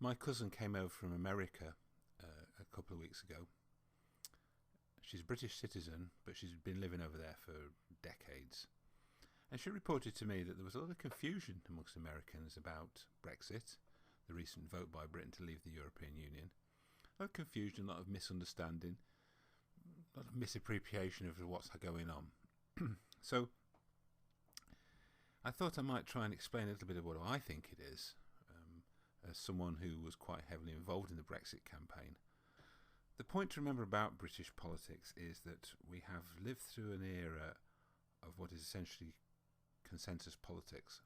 My cousin came over from America a couple of weeks ago. She's a British citizen, but she's been living over there for decades. And she reported to me that there was a lot of confusion amongst Americans about Brexit, the recent vote by Britain to leave the European Union. A lot of confusion, a lot of misunderstanding, a lot of misappropriation of what's going on. So I thought I might try and explain a little bit of what I think it is, as someone who was quite heavily involved in the Brexit campaign. The point to remember about British politics is that we have lived through an era of what is essentially consensus politics,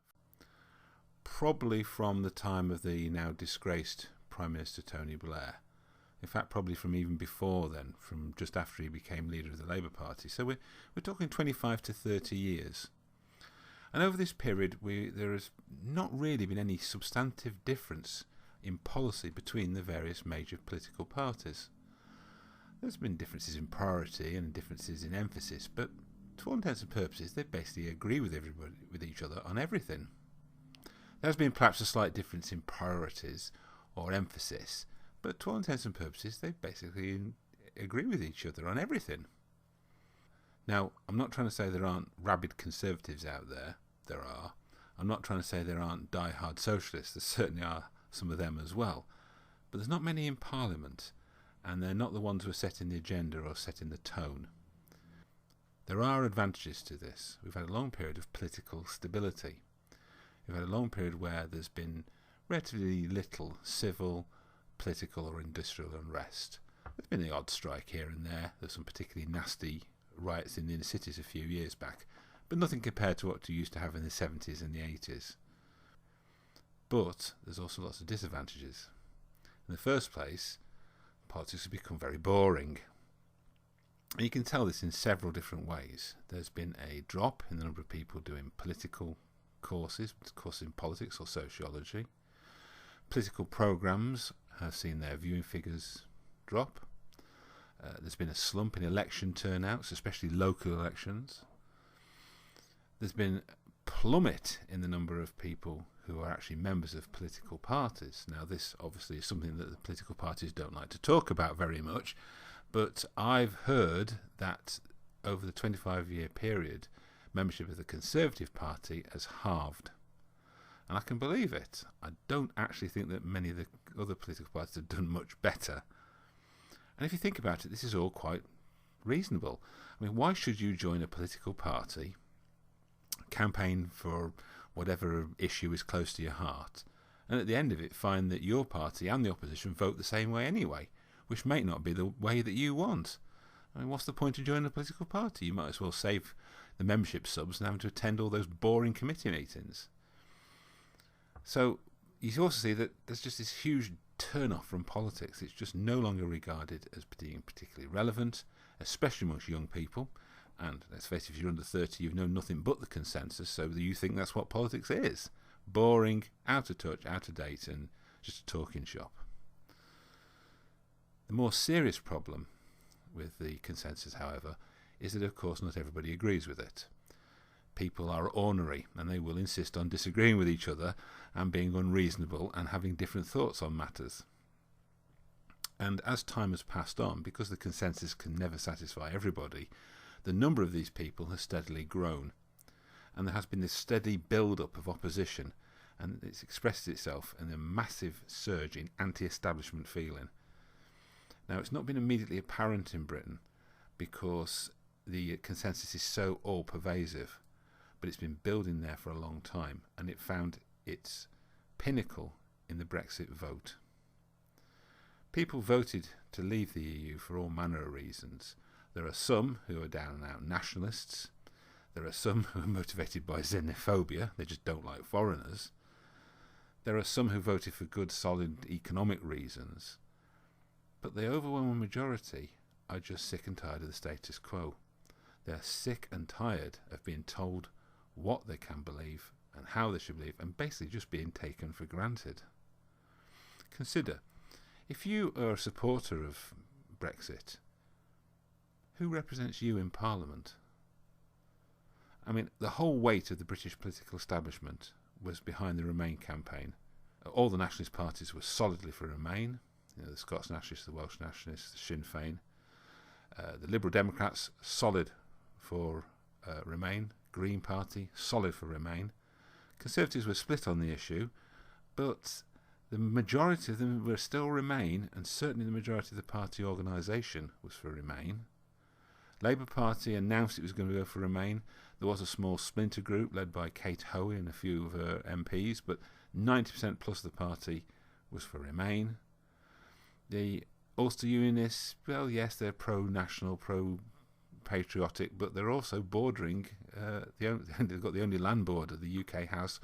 probably from the time of the now disgraced Prime Minister Tony Blair. In fact, probably from even before then, from just after he became leader of the Labour Party. So we're talking 25 to 30 years. And over this period, there has not really been any substantive difference in policy between the various major political parties. There's been differences in priority and differences in emphasis, but to all intents and purposes, they basically agree with each other on everything. There has been perhaps a slight difference in priorities or emphasis, but to all intents and purposes, they basically agree with each other on everything. Now, I'm not trying to say there aren't rabid conservatives out there. There are. I'm not trying to say there aren't die-hard socialists. There certainly are some of them as well. But there's not many in Parliament, and they're not the ones who are setting the agenda or setting the tone. There are advantages to this. We've had a long period of political stability. We've had a long period where there's been relatively little civil, political or industrial unrest. There's been the odd strike here and there. There's some particularly nasty riots in the inner cities a few years back, but nothing compared to what we used to have in the 70s and the 80s. But there's also lots of disadvantages. In the first place, politics have become very boring. And you can tell this in several different ways. There's been a drop in the number of people doing political courses in politics or sociology. Political programmes have seen their viewing figures drop. There's been a slump in election turnouts, especially local elections. There's been a plummet in the number of people who are actually members of political parties. Now, this obviously is something that the political parties don't like to talk about very much, but I've heard that over the 25-year period, membership of the Conservative Party has halved. And I can believe it. I don't actually think that many of the other political parties have done much better. And if you think about it, this is all quite reasonable. I mean, why should you join a political party, campaign for whatever issue is close to your heart, and at the end of it find that your party and the opposition vote the same way anyway, which may not be the way that you want? I mean, what's the point of joining a political party? You might as well save the membership subs and having to attend all those boring committee meetings. So you also see that there's just this huge turn-off from politics. It's just no longer regarded as being particularly relevant, especially amongst young people. And let's face it, if you're under 30, you've known nothing but the consensus, so you think that's what politics is. Boring, out of touch, out of date, and just a talking shop. The more serious problem with the consensus, however, is that, of course, not everybody agrees with it. People are ornery, and they will insist on disagreeing with each other and being unreasonable and having different thoughts on matters. And as time has passed on, because the consensus can never satisfy everybody, the number of these people has steadily grown. And there has been this steady build-up of opposition, and it's expressed itself in a massive surge in anti-establishment feeling. Now, it's not been immediately apparent in Britain because the consensus is so all-pervasive, but it's been building there for a long time, and it found its pinnacle in the Brexit vote. People voted to leave the EU for all manner of reasons. There are some who are down-and-out nationalists. There are some who are motivated by xenophobia. They just don't like foreigners. There are some who voted for good, solid economic reasons. But the overwhelming majority are just sick and tired of the status quo. They're sick and tired of being told what they can believe and how they should believe, and basically just being taken for granted. Consider, if you are a supporter of Brexit, who represents you in Parliament? I mean, the whole weight of the British political establishment was behind the Remain campaign All the nationalist parties were solidly for Remain. The Scots Nationalists, the Welsh Nationalists, the Sinn Féin. The Liberal Democrats, solid for Remain. Green Party, solid for Remain. Conservatives were split on the issue, but the majority of them were still Remain, and certainly the majority of the party organisation was for Remain. Labour Party announced it was going to go for Remain. There was a small splinter group led by Kate Hoey and a few of her MPs, but 90% plus of the party was for Remain. The Ulster Unionists, well, yes, they're pro-national, pro-patriotic, but they're also bordering, they've got the only land border, the UK House,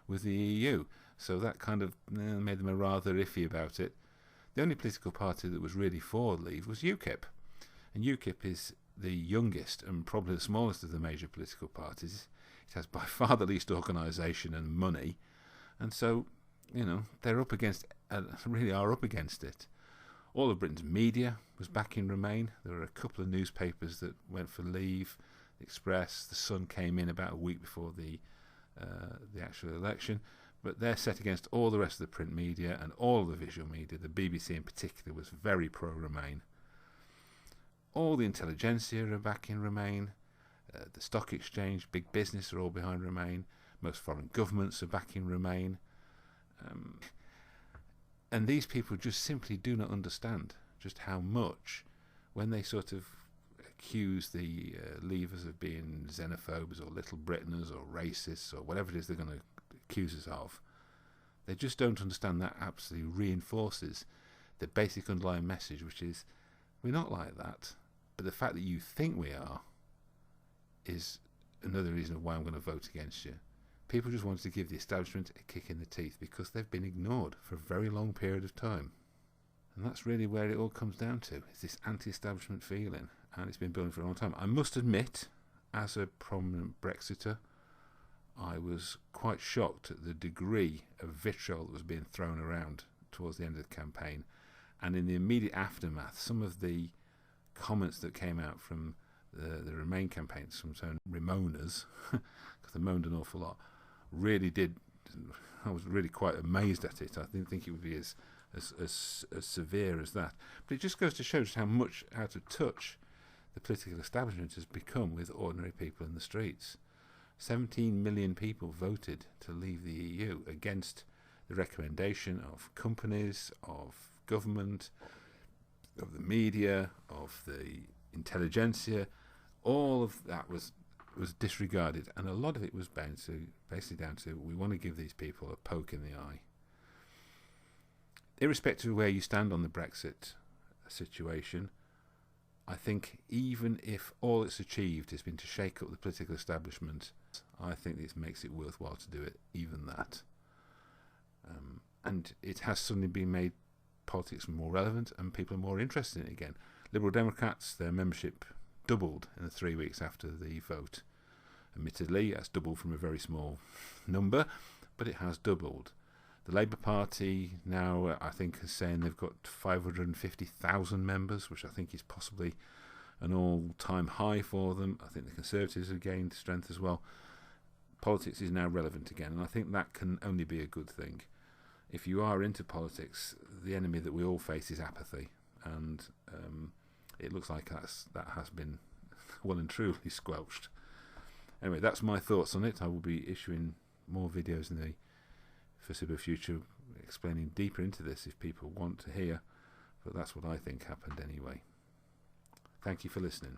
with the EU. So that kind of made them a rather iffy about it. The only political party that was really for leave was UKIP. And UKIP is the youngest and probably the smallest of the major political parties. It has by far the least organisation and money. And so, they're up against, really are up against it. All of Britain's media was backing Remain. There were a couple of newspapers that went for leave. The Express, The Sun came in about a week before the actual election. But they're set against all the rest of the print media and all the visual media. The BBC in particular was very pro-Remain. All the intelligentsia are backing Remain. The stock exchange, big business are all behind Remain. Most foreign governments are backing Remain. And these people just simply do not understand just how much, when they sort of accuse the Leavers of being xenophobes or little Britons or racists or whatever it is they're going to accuse us of, they just don't understand that absolutely reinforces the basic underlying message, which is we're not like that, but the fact that you think we are is another reason why I'm going to vote against you. People just wanted to give the establishment a kick in the teeth because they've been ignored for a very long period of time. And that's really where it all comes down to, is this anti-establishment feeling, and it's been building for a long time. I must admit, as a prominent Brexiter, I was quite shocked at the degree of vitriol that was being thrown around towards the end of the campaign. And in the immediate aftermath, some of the comments that came out from the Remain campaigns, from some Remoaners, because they moaned an awful lot, really did. I was really quite amazed at it. I didn't think it would be as severe as that. But it just goes to show just how much out of touch the political establishment has become with ordinary people in the streets. 17 million people voted to leave the EU against the recommendation of companies, of government, of the media, of the intelligentsia. All of that was disregarded, and a lot of it was basically down to we want to give these people a poke in the eye. Irrespective of where you stand on the Brexit situation, I think even if all it's achieved has been to shake up the political establishment, I think this makes it worthwhile to do it, even that. And it has suddenly been made politics more relevant and people are more interested in it again. Liberal Democrats, their membership doubled in the 3 weeks after the vote. Admittedly, that's doubled from a very small number, but it has doubled. The Labour Party now, I think, is saying they've got 550,000 members, which I think is possibly an all-time high for them. I think the Conservatives have gained strength as well. Politics is now relevant again, and I think that can only be a good thing. If you are into politics, the enemy that we all face is apathy, and it looks like that has been well and truly squelched. Anyway, that's my thoughts on it. I will be issuing more videos in the foreseeable future explaining deeper into this if people want to hear, but that's what I think happened anyway. Thank you for listening.